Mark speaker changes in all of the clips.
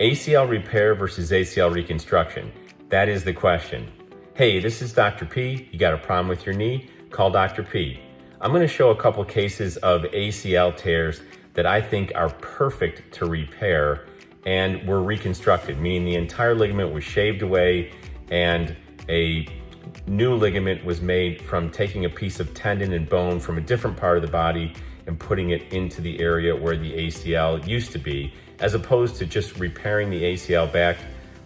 Speaker 1: ACL repair versus ACL reconstruction. That is the question. Hey, this is Dr. P. You got a problem with your knee? Call Dr. P. I'm going to show a couple cases of ACL tears that I think are perfect to repair and were reconstructed, meaning the entire ligament was shaved away and a new ligament was made from taking a piece of tendon and bone from a different part of the body and putting it into the area where the ACL used to be, as opposed to just repairing the ACL back,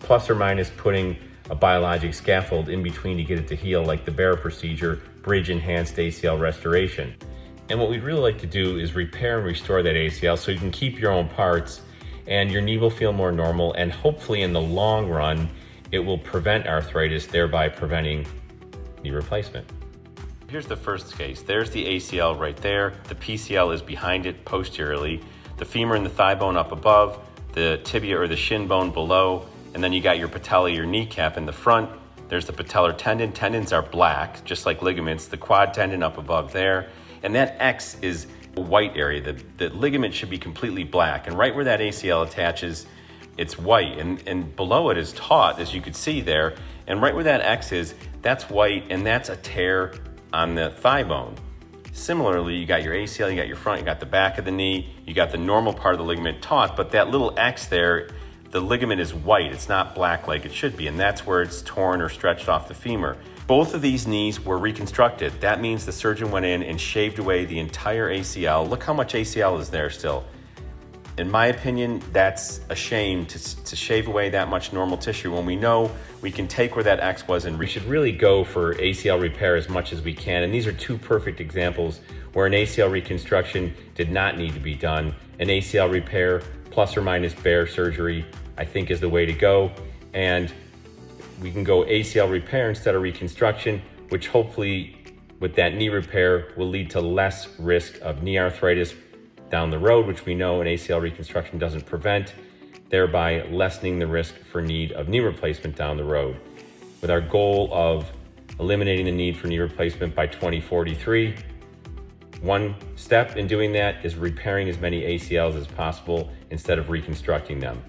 Speaker 1: plus or minus putting a biologic scaffold in between to get it to heal, like the Bear procedure, bridge enhanced ACL restoration. And what we'd really like to do is repair and restore that ACL so you can keep your own parts and your knee will feel more normal, and hopefully in the long run, it will prevent arthritis, thereby preventing knee replacement. Here's the first case. There's the ACL right there. The PCL is behind it posteriorly. The femur and the thigh bone up above, the tibia or the shin bone below, and then you got your patella, your kneecap in the front. There's the patellar tendon. Tendons are black, just like ligaments. The quad tendon up above there. And that X is a white area. The ligament should be completely black. And right where that ACL attaches, it's white. And below it is taut, as you could see there. And right where that X is, that's white, and that's a tear on the thigh bone. Similarly, you got your ACL, you got your front, you got the back of the knee, you got the normal part of the ligament taut, but that little X there, the ligament is white. It's not black like it should be, and that's where it's torn or stretched off the femur. Both of these knees were reconstructed. That means the surgeon went in and shaved away the entire ACL. Look how much ACL is there still. In my opinion, that's a shame to shave away that much normal tissue when we know we can take where that X was, and we should really go for ACL repair as much as we can. And these are two perfect examples where an ACL reconstruction did not need to be done. An ACL repair plus or minus Bear surgery, I think, is the way to go. And we can go ACL repair instead of reconstruction, which hopefully with that knee repair will lead to less risk of knee arthritis down the road, which we know an ACL reconstruction doesn't prevent, thereby lessening the risk for need of knee replacement down the road. With our goal of eliminating the need for knee replacement by 2043, one step in doing that is repairing as many ACLs as possible instead of reconstructing them.